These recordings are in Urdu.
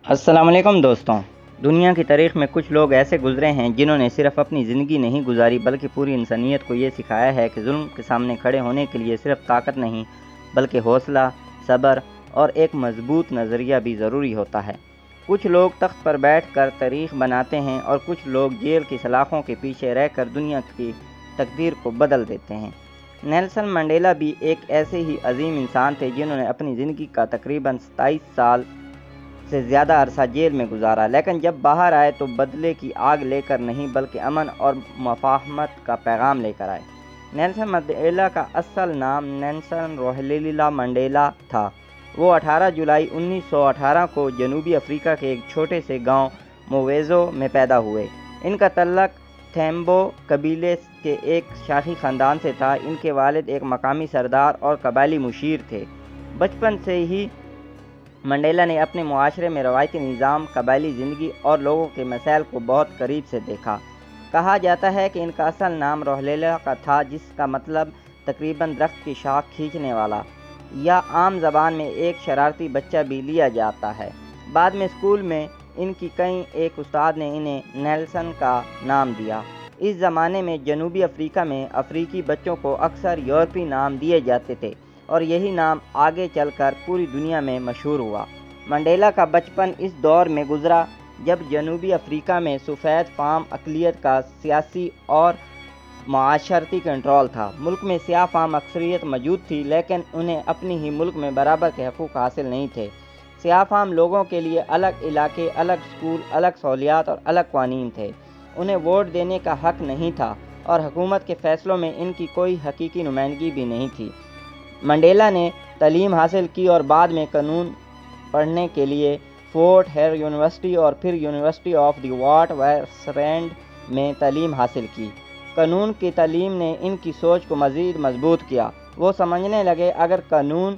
السلام علیکم دوستوں۔ دنیا کی تاریخ میں کچھ لوگ ایسے گزرے ہیں جنہوں نے صرف اپنی زندگی نہیں گزاری بلکہ پوری انسانیت کو یہ سکھایا ہے کہ ظلم کے سامنے کھڑے ہونے کے لیے صرف طاقت نہیں بلکہ حوصلہ، صبر اور ایک مضبوط نظریہ بھی ضروری ہوتا ہے۔ کچھ لوگ تخت پر بیٹھ کر تاریخ بناتے ہیں اور کچھ لوگ جیل کی سلاخوں کے پیچھے رہ کر دنیا کی تقدیر کو بدل دیتے ہیں۔ نیلسن منڈیلا بھی ایک ایسے ہی عظیم انسان تھے جنہوں نے اپنی زندگی کا تقریباً 27 سال سے زیادہ عرصہ جیل میں گزارا، لیکن جب باہر آئے تو بدلے کی آگ لے کر نہیں بلکہ امن اور مفاہمت کا پیغام لے کر آئے۔ نیلسن منڈیلا کا اصل نام نیلسن روہیلا منڈیلا تھا۔ وہ 18 جولائی 1918 کو جنوبی افریقہ کے ایک چھوٹے سے گاؤں موویزو میں پیدا ہوئے۔ ان کا تعلق تھیمبو قبیلے کے ایک شاہی خاندان سے تھا۔ ان کے والد ایک مقامی سردار اور قبائلی مشیر تھے۔ بچپن سے ہی منڈیلا نے اپنے معاشرے میں روایتی نظام، قبائلی زندگی اور لوگوں کے مسائل کو بہت قریب سے دیکھا۔ کہا جاتا ہے کہ ان کا اصل نام روہیلا کا تھا، جس کا مطلب تقریباً درخت کی شاخ کھینچنے والا، یا عام زبان میں ایک شرارتی بچہ بھی لیا جاتا ہے۔ بعد میں اسکول میں ان کی ایک استاد نے انہیں نیلسن کا نام دیا۔ اس زمانے میں جنوبی افریقہ میں افریقی بچوں کو اکثر یورپی نام دیے جاتے تھے اور یہی نام آگے چل کر پوری دنیا میں مشہور ہوا۔ منڈیلا کا بچپن اس دور میں گزرا جب جنوبی افریقہ میں سفید فام اقلیت کا سیاسی اور معاشرتی کنٹرول تھا۔ ملک میں سیاہ فام اکثریت موجود تھی، لیکن انہیں اپنی ہی ملک میں برابر کے حقوق حاصل نہیں تھے۔ سیاہ فام لوگوں کے لیے الگ علاقے، الگ اسکول، الگ سہولیات اور الگ قوانین تھے۔ انہیں ووٹ دینے کا حق نہیں تھا اور حکومت کے فیصلوں میں ان کی کوئی حقیقی نمائندگی بھی نہیں تھی۔ منڈیلا نے تعلیم حاصل کی اور بعد میں قانون پڑھنے کے لیے فورٹ ہیئر یونیورسٹی اور پھر یونیورسٹی آف دی واٹ وائسرینڈ میں تعلیم حاصل کی۔ قانون کی تعلیم نے ان کی سوچ کو مزید مضبوط کیا۔ وہ سمجھنے لگے اگر قانون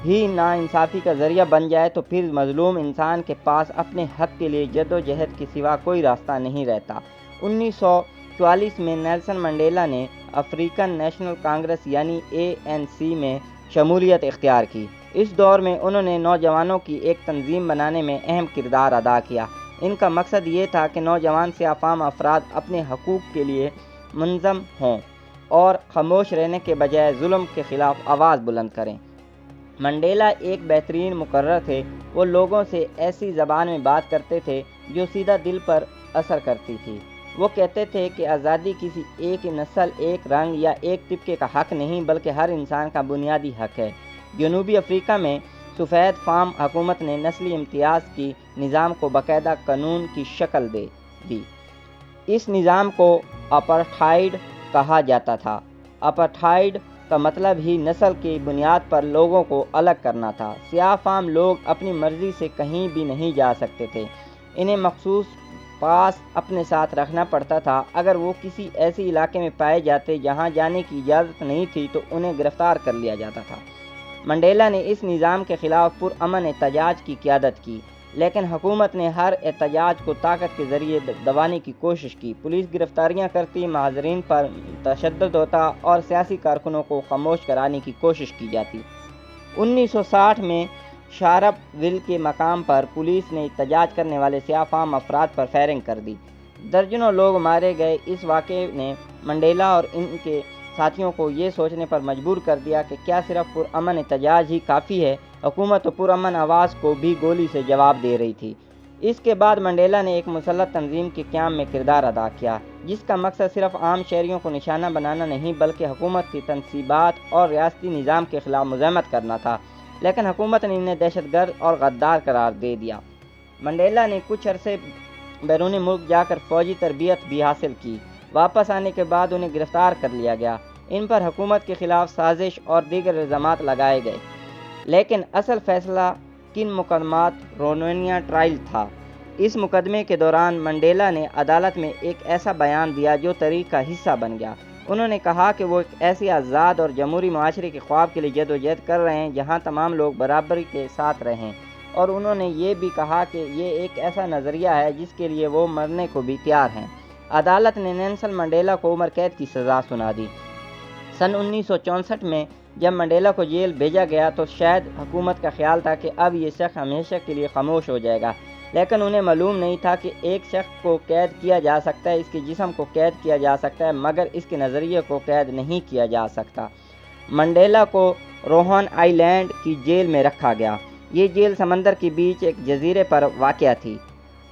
ہی ناانصافی کا ذریعہ بن جائے تو پھر مظلوم انسان کے پاس اپنے حق کے لیے جدوجہد کے سوا کوئی راستہ نہیں رہتا۔ 1944 میں نیلسن منڈیلا نے افریقن نیشنل کانگریس یعنی ANC میں شمولیت اختیار کی۔ اس دور میں انہوں نے نوجوانوں کی ایک تنظیم بنانے میں اہم کردار ادا کیا۔ ان کا مقصد یہ تھا کہ نوجوان سیاہ فام افراد اپنے حقوق کے لیے منظم ہوں اور خاموش رہنے کے بجائے ظلم کے خلاف آواز بلند کریں۔ منڈیلا ایک بہترین مقرر تھے۔ وہ لوگوں سے ایسی زبان میں بات کرتے تھے جو سیدھا دل پر اثر کرتی تھی۔ وہ کہتے تھے کہ آزادی کسی ایک نسل، ایک رنگ یا ایک طبقے کا حق نہیں بلکہ ہر انسان کا بنیادی حق ہے۔ جنوبی افریقہ میں سفید فام حکومت نے نسلی امتیاز کی نظام کو باقاعدہ قانون کی شکل دے دی۔ اس نظام کو اپارٹھائڈ کہا جاتا تھا۔ اپارٹھائڈ کا مطلب ہی نسل کی بنیاد پر لوگوں کو الگ کرنا تھا۔ سیاہ فام لوگ اپنی مرضی سے کہیں بھی نہیں جا سکتے تھے۔ انہیں مخصوص پاس اپنے ساتھ رکھنا پڑتا تھا۔ اگر وہ کسی ایسے علاقے میں پائے جاتے جہاں جانے کی اجازت نہیں تھی تو انہیں گرفتار کر لیا جاتا تھا۔ منڈیلا نے اس نظام کے خلاف پرامن احتجاج کی قیادت کی، لیکن حکومت نے ہر احتجاج کو طاقت کے ذریعے دبانے کی کوشش کی۔ پولیس گرفتاریاں کرتی، مظاہرین پر تشدد ہوتا اور سیاسی کارکنوں کو خاموش کرانے کی کوشش کی جاتی۔ 1960 میں شارپ ویل کے مقام پر پولیس نے احتجاج کرنے والے سیاہ فام افراد پر فائرنگ کر دی۔ درجنوں لوگ مارے گئے۔ اس واقعے نے منڈیلا اور ان کے ساتھیوں کو یہ سوچنے پر مجبور کر دیا کہ کیا صرف پرامن احتجاج ہی کافی ہے؟ حکومت تو پرامن آواز کو بھی گولی سے جواب دے رہی تھی۔ اس کے بعد منڈیلا نے ایک مسلح تنظیم کے قیام میں کردار ادا کیا، جس کا مقصد صرف عام شہریوں کو نشانہ بنانا نہیں بلکہ حکومت کی تنصیبات اور ریاستی نظام کے خلاف مزاحمت کرنا تھا، لیکن حکومت نے انہیں دہشت گرد اور غدار قرار دے دیا۔ منڈیلا نے کچھ عرصے بیرون ملک جا کر فوجی تربیت بھی حاصل کی۔ واپس آنے کے بعد انہیں گرفتار کر لیا گیا۔ ان پر حکومت کے خلاف سازش اور دیگر الزامات لگائے گئے، لیکن اصل فیصلہ کن مقدمات رونوینیا ٹرائل تھا۔ اس مقدمے کے دوران منڈیلا نے عدالت میں ایک ایسا بیان دیا جو تاریخ کا حصہ بن گیا۔ انہوں نے کہا کہ وہ ایک ایسے آزاد اور جمہوری معاشرے کے خواب کے لیے جدوجہد کر رہے ہیں جہاں تمام لوگ برابری کے ساتھ رہیں، اور انہوں نے یہ بھی کہا کہ یہ ایک ایسا نظریہ ہے جس کے لیے وہ مرنے کو بھی تیار ہیں۔ عدالت نے نیلسن منڈیلا کو عمر قید کی سزا سنا دی۔ سن 1964 میں جب منڈیلا کو جیل بھیجا گیا تو شاید حکومت کا خیال تھا کہ اب یہ شخص ہمیشہ کے لیے خاموش ہو جائے گا، لیکن انہیں معلوم نہیں تھا کہ ایک شخص کو قید کیا جا سکتا ہے، اس کے جسم کو قید کیا جا سکتا ہے، مگر اس کے نظریے کو قید نہیں کیا جا سکتا۔ منڈیلا کو روہن آئی لینڈ کی جیل میں رکھا گیا۔ یہ جیل سمندر کے بیچ ایک جزیرے پر واقع تھی۔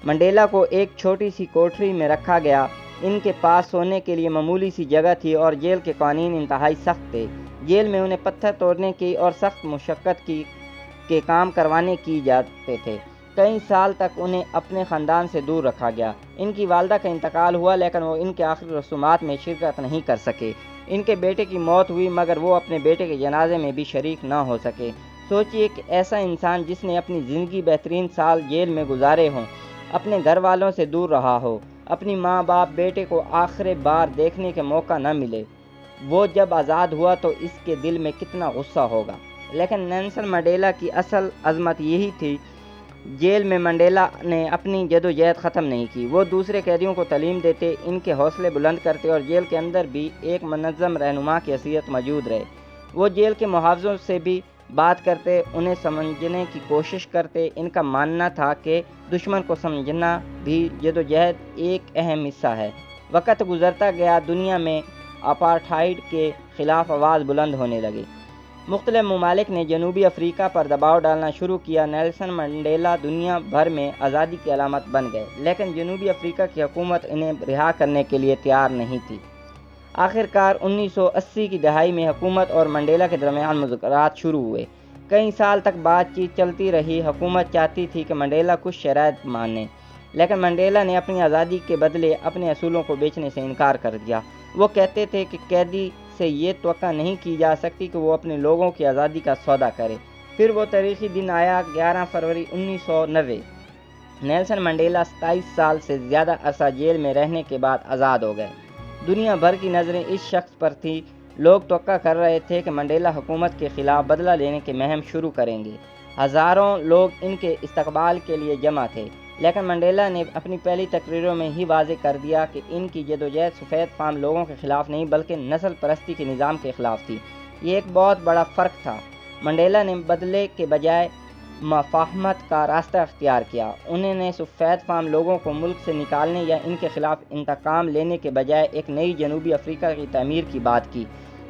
منڈیلا کو ایک چھوٹی سی کوٹری میں رکھا گیا۔ ان کے پاس سونے کے لیے معمولی سی جگہ تھی اور جیل کے قوانین انتہائی سخت تھے۔ جیل میں انہیں پتھر توڑنے کی اور سخت مشقت کے کام کروانے کی جاتے تھے۔ کئی سال تک انہیں اپنے خاندان سے دور رکھا گیا۔ ان کی والدہ کا انتقال ہوا لیکن وہ ان کے آخری رسومات میں شرکت نہیں کر سکے۔ ان کے بیٹے کی موت ہوئی مگر وہ اپنے بیٹے کے جنازے میں بھی شریک نہ ہو سکے۔ سوچئے کہ ایسا انسان جس نے اپنی زندگی بہترین سال جیل میں گزارے ہوں، اپنے گھر والوں سے دور رہا ہو، اپنی ماں باپ بیٹے کو آخری بار دیکھنے کے موقع نہ ملے، وہ جب آزاد ہوا تو اس کے دل میں کتنا غصہ ہوگا۔ لیکن نیلسن منڈیلا کی اصل عظمت یہی تھی، جیل میں منڈیلا نے اپنی جدوجہد ختم نہیں کی۔ وہ دوسرے قیدیوں کو تعلیم دیتے، ان کے حوصلے بلند کرتے اور جیل کے اندر بھی ایک منظم رہنما کی حیثیت موجود رہے۔ وہ جیل کے محافظوں سے بھی بات کرتے، انہیں سمجھنے کی کوشش کرتے۔ ان کا ماننا تھا کہ دشمن کو سمجھنا بھی جدوجہد ایک اہم حصہ ہے۔ وقت گزرتا گیا، دنیا میں اپارٹھائیڈ کے خلاف آواز بلند ہونے لگی۔ مختلف ممالک نے جنوبی افریقہ پر دباؤ ڈالنا شروع کیا۔ نیلسن منڈیلا دنیا بھر میں آزادی کی علامت بن گئے، لیکن جنوبی افریقہ کی حکومت انہیں رہا کرنے کے لیے تیار نہیں تھی۔ آخرکار 1980 کی دہائی میں حکومت اور منڈیلا کے درمیان مذاکرات شروع ہوئے۔ کئی سال تک بات چیت چلتی رہی۔ حکومت چاہتی تھی کہ منڈیلا کچھ شرائط مانے، لیکن منڈیلا نے اپنی آزادی کے بدلے اپنے اصولوں کو بیچنے سے انکار کر دیا۔ وہ کہتے تھے کہ قیدی سے یہ توقع نہیں کی جا سکتی کہ وہ اپنے لوگوں کی آزادی کا سودا کرے۔ پھر وہ تاریخی دن آیا، 11 فروری 1990۔ نیلسن منڈیلا 27 سال سے زیادہ عرصہ جیل میں رہنے کے بعد آزاد ہو گئے۔ دنیا بھر کی نظریں اس شخص پر تھیں۔ لوگ توقع کر رہے تھے کہ منڈیلا حکومت کے خلاف بدلہ لینے کی مہم شروع کریں گے۔ ہزاروں لوگ ان کے استقبال کے لیے جمع تھے، لیکن منڈیلا نے اپنی پہلی تقریروں میں ہی واضح کر دیا کہ ان کی جدوجہد سفید فام لوگوں کے خلاف نہیں بلکہ نسل پرستی کے نظام کے خلاف تھی۔ یہ ایک بہت بڑا فرق تھا۔ منڈیلا نے بدلے کے بجائے مفاہمت کا راستہ اختیار کیا۔ انہوں نے سفید فام لوگوں کو ملک سے نکالنے یا ان کے خلاف انتقام لینے کے بجائے ایک نئی جنوبی افریقہ کی تعمیر کی بات کی۔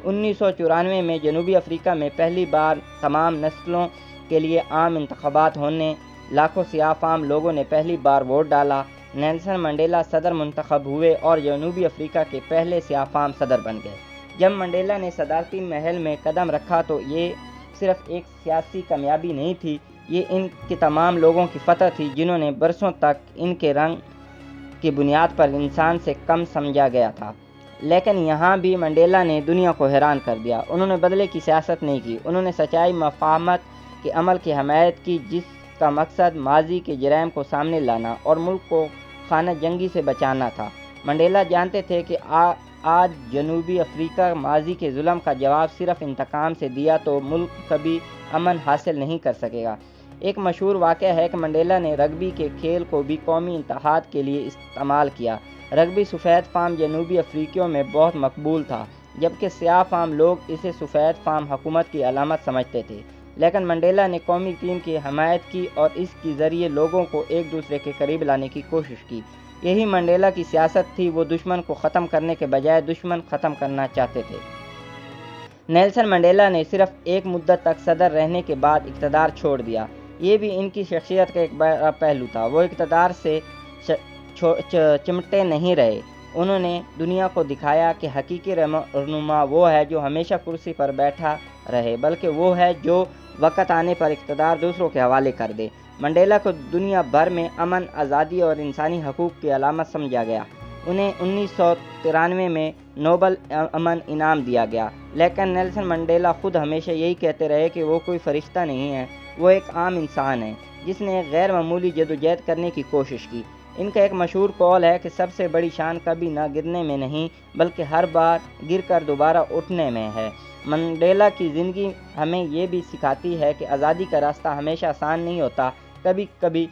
1994 میں جنوبی افریقہ میں پہلی بار تمام نسلوں کے لیے عام انتخابات ہونے، لاکھوں سیاہ فام لوگوں نے پہلی بار ووٹ ڈالا۔ نیلسن منڈیلا صدر منتخب ہوئے اور جنوبی افریقہ کے پہلے سیاہ فام صدر بن گئے۔ جب منڈیلا نے صدارتی محل میں قدم رکھا تو یہ صرف ایک سیاسی کامیابی نہیں تھی، یہ ان کے تمام لوگوں کی فتح تھی جنہوں نے برسوں تک ان کے رنگ کی بنیاد پر انسان سے کم سمجھا گیا تھا۔ لیکن یہاں بھی منڈیلا نے دنیا کو حیران کر دیا۔ انہوں نے بدلے کی سیاست نہیں کی، انہوں نے سچائی، مفاہمت کے عمل کی حمایت کی، جس کا مقصد ماضی کے جرائم کو سامنے لانا اور ملک کو خانہ جنگی سے بچانا تھا۔ منڈیلا جانتے تھے کہ آج جنوبی افریقہ ماضی کے ظلم کا جواب صرف انتقام سے دیا تو ملک کبھی امن حاصل نہیں کر سکے گا۔ ایک مشہور واقعہ ہے کہ منڈیلا نے رگبی کے کھیل کو بھی قومی اتحاد کے لیے استعمال کیا۔ رگبی سفید فام جنوبی افریقیوں میں بہت مقبول تھا، جبکہ سیاہ فام لوگ اسے سفید فام حکومت کی علامت سمجھتے تھے۔ لیکن منڈیلا نے قومی ٹیم کی حمایت کی اور اس کے ذریعے لوگوں کو ایک دوسرے کے قریب لانے کی کوشش کی۔ یہی منڈیلا کی سیاست تھی، وہ دشمن کو ختم کرنے کے بجائے دشمن ختم کرنا چاہتے تھے۔ نیلسن منڈیلا نے صرف ایک مدت تک صدر رہنے کے بعد اقتدار چھوڑ دیا۔ یہ بھی ان کی شخصیت کا ایک بڑا پہلو تھا۔ وہ اقتدار سے چمٹے نہیں رہے۔ انہوں نے دنیا کو دکھایا کہ حقیقی رہنما وہ ہے جو ہمیشہ کرسی پر بیٹھا رہے، بلکہ وہ ہے جو وقت آنے پر اقتدار دوسروں کے حوالے کر دے۔ منڈیلا کو دنیا بھر میں امن، آزادی اور انسانی حقوق کی علامت سمجھا گیا۔ انہیں 1993 میں نوبل امن انعام دیا گیا، لیکن نیلسن منڈیلا خود ہمیشہ یہی کہتے رہے کہ وہ کوئی فرشتہ نہیں ہے، وہ ایک عام انسان ہے جس نے غیر معمولی جدوجہد کرنے کی کوشش کی۔ ان کا ایک مشہور قول ہے کہ سب سے بڑی شان کبھی نہ گرنے میں نہیں بلکہ ہر بار گر کر دوبارہ اٹھنے میں ہے۔ منڈیلا کی زندگی ہمیں یہ بھی سکھاتی ہے کہ آزادی کا راستہ ہمیشہ آسان نہیں ہوتا۔ کبھی کبھی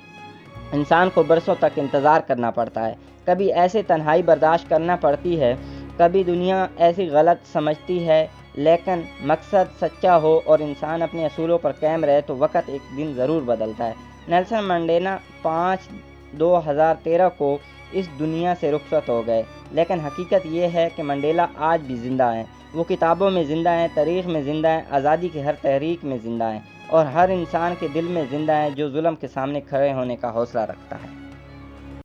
انسان کو برسوں تک انتظار کرنا پڑتا ہے، کبھی ایسے تنہائی برداشت کرنا پڑتی ہے، کبھی دنیا ایسی غلط سمجھتی ہے، لیکن مقصد سچا ہو اور انسان اپنے اصولوں پر قائم رہے تو وقت ایک دن ضرور بدلتا ہے۔ نیلسن منڈیلا 5/2013 کو اس دنیا سے رخصت ہو گئے، لیکن حقیقت یہ ہے کہ منڈیلا آج بھی زندہ ہیں۔ وہ کتابوں میں زندہ ہیں، تاریخ میں زندہ ہیں، آزادی کی ہر تحریک میں زندہ ہیں، اور ہر انسان کے دل میں زندہ ہیں جو ظلم کے سامنے کھڑے ہونے کا حوصلہ رکھتا ہے۔